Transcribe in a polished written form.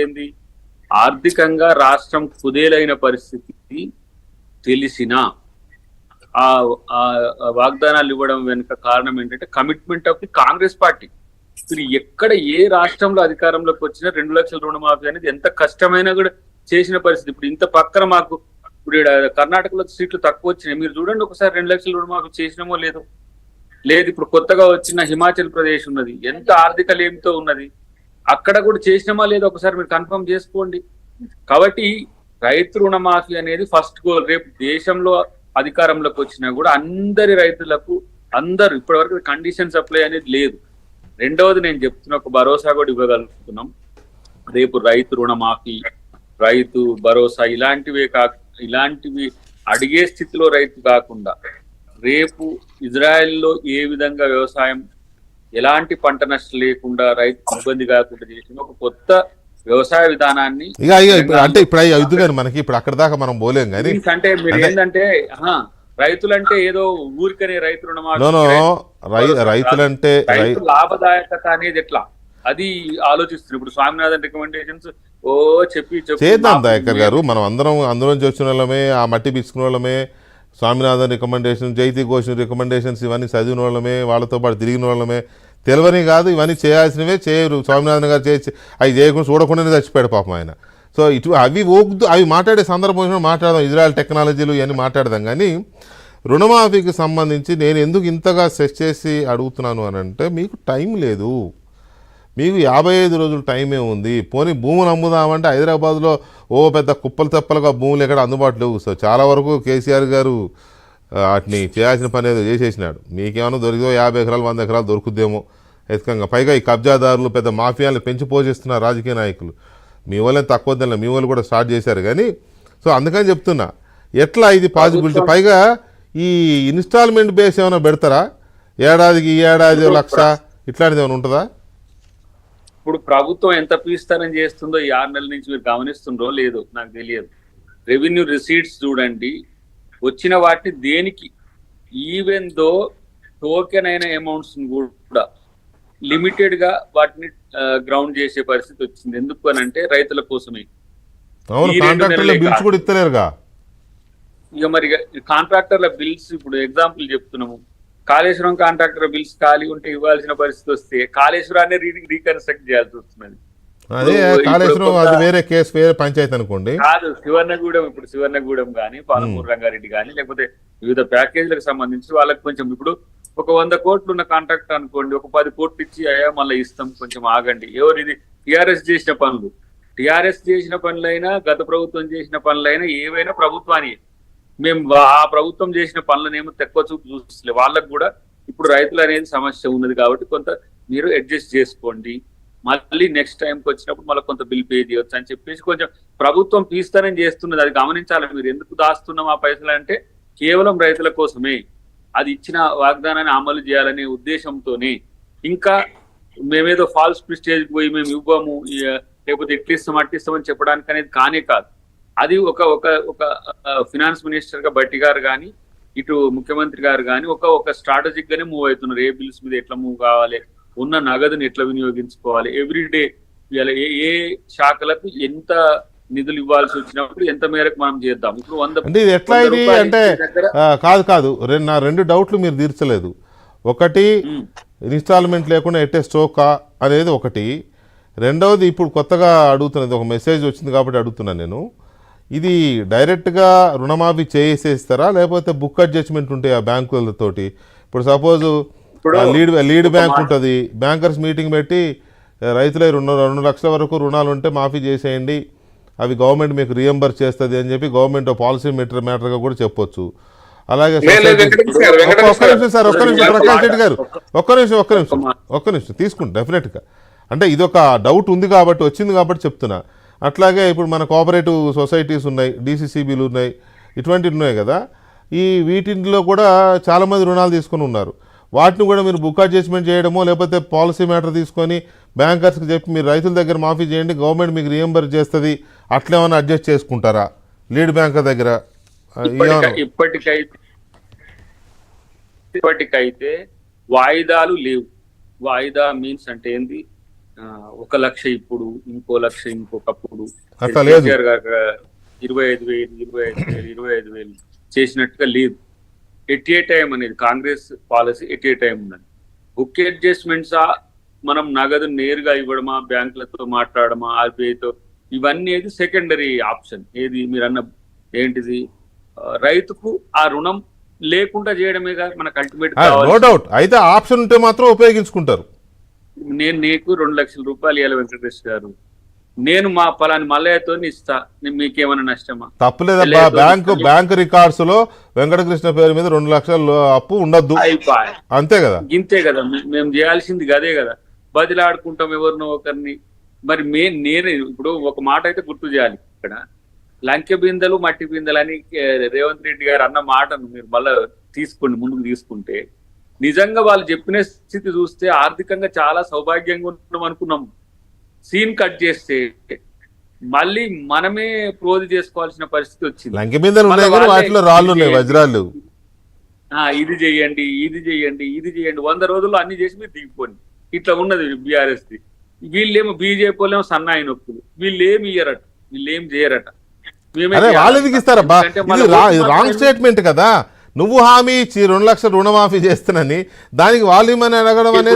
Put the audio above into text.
ఏంది ఆర్థికంగా రాష్ట్రం కుదేలైన పరిస్థితి తెలిసిన ఆ ఆ వాగ్దానాలు ఇవ్వడం వెనుక కారణం ఏంటంటే commitment of the Congress party. మీరు ఎక్కడ ఏ రాష్ట్రంలో అధికారంలోకి వచ్చినా 2 లక్షల రుణమాఫీ అనేది ఎంత కష్టమైనా కూడా చేసిన పరిస్థితి. ఇప్పుడు ఇంత పక్కన మాకు ఇప్పుడు కర్ణాటకలో సీట్లు తక్కువ వచ్చినాయి, మీరు చూడండి ఒకసారి 2 లక్షల రుణమాఫీ చేసినామో లేదో. లేదు ఇప్పుడు కొత్తగా వచ్చిన హిమాచల్ ప్రదేశ్ ఉన్నది, ఎంత ఆర్థిక లేమితో ఉన్నది, అక్కడ కూడా చేసినామా లేదో ఒకసారి మీరు కన్ఫర్మ్ చేసుకోండి. కాబట్టి రైతు రుణమాఫీ అనేది ఫస్ట్ గోల్. రేపు దేశంలో అధికారంలోకి వచ్చినా కూడా అందరి రైతులకు అందరూ ఇప్పటివరకు కండిషన్ సప్లై అనేది లేదు. రెండవది నేను చెప్తున్న ఒక భరోసా కూడా ఇవ్వగలుగుతున్నాం. రేపు రైతు రుణమాఫీ, రైతు భరోసా ఇలాంటివి అడిగే స్థితిలో రైతు కాకుండా రేపు ఇజ్రాయెల్లో ఏ విధంగా వ్యవసాయం ఎలాంటి పంట నష్టం లేకుండా రైతు ఇబ్బంది కాకుండా చేసిన ఒక కొత్త వ్యవసాయ విధానాన్ని అంటే ఇప్పుడు మనకి ఇప్పుడు అక్కడ దాకా మనం పోలేం కానీ అంటే మీరు ఏంటంటే రైతులంటే ఏదో ఊరికనే రైతు రుణమాఫీ, రైతులంటే లాభదాయకత అనేది ఎట్లా అది ఆలోచిస్తున్నారు. ఇప్పుడు స్వామినాథన్ రికమెండేషన్స్ చెప్పి చేద్దాం దయాకర్ గారు, మనం అందులోంచి వచ్చిన వాళ్ళమే, ఆ మట్టి పిచ్చుకున్న వాళ్ళమే, స్వామినాథన్ రికమెండేషన్, జైతి ఘోష్ రికమెండేషన్స్ ఇవన్నీ చదివిన వాళ్ళమే, వాళ్ళతో పాటు తిరిగిన వాళ్ళమే. తెలియని కాదు, ఇవన్నీ చేయాల్సినవే చేయరు. స్వామినాథన్ గారు అవి చేయకుండా చూడకుండానే చచ్చిపోయాడు పాపం ఆయన. సో అవి మాట్లాడే సందర్భం మాట్లాడదాం, ఇజ్రాయెల్ టెక్నాలజీలు ఇవన్నీ మాట్లాడదాం. కానీ రుణమాఫీకి సంబంధించి నేను ఎందుకు ఇంతగా సెట్ చేసి అడుగుతున్నాను అని అంటే, మీకు టైం లేదు, మీకు 55 రోజులు టైమే ఉంది. పోనీ భూములు అమ్ముదామంటే హైదరాబాద్లో పెద్ద కుప్పలు తెప్పలుగా భూములు ఎక్కడ అందుబాటులో లేవు. సో చాలా వరకు కేసీఆర్ గారు వాటిని చేయాల్సిన పని ఏదో చేసేసినాడు. మీకేమైనా దొరికిదో 50 ఎకరాలు 100 ఎకరాలు దొరుకుద్దేమో ఎత్తుకంగా. పైగా ఈ కబ్జాదారులు పెద్ద మాఫియాలను పెంచి పోషిస్తున్నారు రాజకీయ నాయకులు. మీ వాళ్ళని తక్కువ వద్దని మీ వాళ్ళు కూడా స్టార్ట్ చేశారు. కానీ సో అందుకని చెప్తున్నా, ఎట్లా ఇది పాసిబిలిటీ. పైగా ఈ ఇన్స్టాల్మెంట్ బేస్ ఏమైనా పెడతారా? ఏడాదికి 1,00,000 ఇట్లాంటిది ఏమైనా ఉంటుందా? ఇప్పుడు ప్రభుత్వం ఎంత పీస్తారని చేస్తుందో ఈ 6 నెలల నుంచి మీరు గమనిస్తుండ్రో లేదో నాకు తెలియదు. రెవెన్యూ రిసీట్స్ చూడండి, వచ్చిన వాటిని దేనికి, ఈవెన్ దో టోకెన్ అయిన అమౌంట్స్ కూడా లిమిటెడ్ గా వాటిని గ్రౌండ్ చేసే పరిస్థితి వచ్చింది. ఎందుకు అని అంటే రైతుల కోసమే. ఇక మరి కాంట్రాక్టర్ల బిల్స్, ఇప్పుడు ఎగ్జాంపుల్ చెప్తున్నాము, కాళేశ్వరం కాంట్రాక్టర్ బిల్స్ ఖాళీ ఉంటే ఇవ్వాల్సిన పరిస్థితి వస్తే కాళేశ్వరాన్ని రీకన్స్ట్రక్ట్ చేయాల్సి వస్తున్నది. పంచాయతీ అనుకోండి కాదు, శివర్ణగూడెం, ఇప్పుడు శివర్ణగూడెం కానీ పాలమూరు రంగారెడ్డి కానీ లేకపోతే వివిధ ప్యాకేజీలకు సంబంధించి వాళ్ళకి కొంచెం ఇప్పుడు ఒక 100 కోట్లు ఉన్న కాంట్రాక్ట్ అనుకోండి, ఒక 10 కోట్లు ఇచ్చి అయ్యా మళ్ళీ ఇస్తాం కొంచెం ఆగండి. ఎవరు ఇది టిఆర్ఎస్ చేసిన పనులు, టిఆర్ఎస్ చేసిన పనులైనా గత ప్రభుత్వం చేసిన పనులైనా ఏవైనా ప్రభుత్వాన్ని మేము ఆ ప్రభుత్వం చేసిన పనులనేమో తక్కువ చూపు చూస్తలే. వాళ్ళకు కూడా ఇప్పుడు రైతులు అనేది సమస్య ఉన్నది కాబట్టి కొంత మీరు అడ్జస్ట్ చేసుకోండి, మళ్ళీ నెక్స్ట్ టైంకి వచ్చినప్పుడు మళ్ళీ కొంత బిల్ పే చేయొచ్చు అని చెప్పేసి కొంచెం ప్రభుత్వం పీస్తారని చేస్తున్నది. అది గమనించాలి. మీరు ఎందుకు దాస్తున్నాం ఆ పైసలు అంటే కేవలం రైతుల కోసమే, అది ఇచ్చిన వాగ్దానాన్ని అమలు చేయాలనే ఉద్దేశంతోనే. ఇంకా మేమేదో ఫాల్స్ ప్రిస్టేజ్కి పోయి మేము ఇవ్వము లేకపోతే ఎట్లిస్తాం అట్టిస్తామని చెప్పడానికి అనేది కానే కాదు. అది ఒక ఫినాన్స్ మినిస్టర్ గా బట్టి గారు కానీ ఇటు ముఖ్యమంత్రి గారు కానీ ఒక స్ట్రాటజిక్ గానే మూవ్ అవుతున్నారు. ఏ బిల్స్ మీద ఎట్లా మూవ్ కావాలి, ఉన్న నగదుని ఎట్లా వినియోగించుకోవాలి, ఎవ్రీడే ఏ శాఖలకు ఎంత నిధులు ఇవ్వాల్సి వచ్చినప్పుడు ఎంత మేరకు మనం చేద్దాం. ఇప్పుడు 100 ఎట్లా ఇది అంటే కాదు నా 2 డౌట్లు మీరు తీర్చలేదు. ఒకటి ఇన్స్టాల్మెంట్ లేకుండా ఎట్టే స్టోకా అనేది ఒకటి. రెండవది ఇప్పుడు కొత్తగా అడుగుతున్నది, ఒక మెసేజ్ వచ్చింది కాబట్టి అడుగుతున్నాను నేను, ఇది డైరెక్ట్గా రుణమాఫీ చేసేస్తారా లేకపోతే బుక్ అడ్జస్ట్మెంట్ ఉంటాయి ఆ బ్యాంకులతోటి? ఇప్పుడు సపోజ్ లీడ్ బ్యాంక్ ఉంటుంది, బ్యాంకర్స్ మీటింగ్ పెట్టి రైతులే 2 లక్షల వరకు రుణాలు ఉంటే మాఫీ చేసేయండి, అవి గవర్నమెంట్ మీకు రీఎంబర్స్ చేస్తుంది అని చెప్పి గవర్నమెంట్ పాలసీ మ్యాటర్గా కూడా చెప్పొచ్చు. అలాగే ప్రకాష్ రెడ్డి గారు ఒక్క నిమిషం తీసుకుంటా డెఫినెట్గా. అంటే ఇదొక డౌట్ ఉంది కాబట్టి వచ్చింది కాబట్టి చెప్తున్నా. అట్లాగే ఇప్పుడు మన కోఆపరేటివ్ సొసైటీస్ ఉన్నాయి, డీసీసీబీలు ఉన్నాయి, ఇటువంటివి ఉన్నాయి కదా, వీటిలో కూడా చాలామంది రుణాలు తీసుకొని ఉన్నారు. వాటిని కూడా మీరు బుక్ అడ్జస్ట్మెంట్ చేయడమో లేకపోతే పాలసీ మ్యాటర్ తీసుకొని బ్యాంకర్స్కి చెప్పి మీరు రైతుల దగ్గర మాఫీ చేయండి, గవర్నమెంట్ మీకు రీఎంబర్స్ చేస్తుంది, అట్లేమన్నా అడ్జస్ట్ చేసుకుంటారా లీడ్ బ్యాంకర్ దగ్గర? ఇప్పటికైతే వాయిదాలు లేవు. వాయిదా మీన్స్ అంటే ఏంది, 1 లక్ష ఇప్పుడు, ఇంకో లక్ష ఇంకొకప్పుడు, అట్లా లేదు. కేసీఆర్ గారు 25,000, 25,000, 25,000 చేసినట్టుగా లేదు. ఎట్ ఏ టైం అనేది Congress policy at a time ఉన్నది. బుక్ అడ్జస్ట్మెంట్స్ మనం నగదు నేరుగా ఇవ్వడమా, బ్యాంకులతో మాట్లాడమా, ఆర్బీఐతో, ఇవన్నీ ఏది సెకండరీ ఆప్షన్. ఏది మీరు అన్న ఏంటిది, రైతుకు ఆ రుణం లేకుండా చేయడమేగా మనకు అల్టిమేట్ నో కావాలి. డౌట్. అయితే ఆప్షన్ ఉంటే మాత్రం ఉపయోగించుకుంటారు. నీకు 2 లక్షల రూపాయలు ఇవ్వాలి వెంకటేష్ గారు, నేను మా పలాని మల్లయ్యతో ఇస్తా, మీకేమైనా నష్టమా? తప్పులేదబ్బా. బ్యాంక్ రికార్డ్స్ లో వెంకటకృష్ణ పేరు మీద 2 లక్షల అప్పు ఉండద్దు, అయిపోయి అంతే కదా. ఇంతే కదా మేము చేయాల్సింది, అదే కదా. బదిలాడుకుంటాం ఎవరినో ఒకరిని. మరి నేను ఇప్పుడు ఒక మాట అయితే గుర్తు చేయాలి ఇక్కడ, లంకె బిందెలు మట్టి బిందెలు అని రేవంత్ రెడ్డి గారు అన్న మాటను మీరు మళ్ళా ముందుకు తీసుకుంటే, నిజంగా వాళ్ళు చెప్పిన స్థితి చూస్తే ఆర్థికంగా చాలా సౌభాగ్యంగా ఉన్నాం అనుకున్నాం. సీన్ కట్ చేస్తే మళ్ళీ మనమే ప్రోధి చేసుకోవాల్సిన పరిస్థితి వచ్చింది. లంకె బిందెలు ఉన్నాయి కానీ వాటిలో రాళ్ళు ఉన్నాయి, వజ్రాలు. ఇది చెయ్యండి, ఇది చెయ్యండి, ఇది చెయ్యండి, 100 రోజుల్లో అన్ని చేసి మీరు దిగిపోండి. ఇట్లా ఉన్నది బీఆర్ఎస్ ది. వీళ్ళేమో బీజేపీ వాళ్ళేమో సన్నాయి నొప్పులు, వీళ్ళేమి ఇయ్యరట, వీళ్ళేం చేయరట. అరే వాళ్ళు ఎందుకు ఇస్తారబ్బా? ఇది రాంగ్ స్టేట్మెంట్ కదా. నువ్వు హామీ ఇచ్చి 2 లక్షల రుణమాఫీ చేస్తానని దానికి వాళ్ళు ఏమని అడగడం అనేది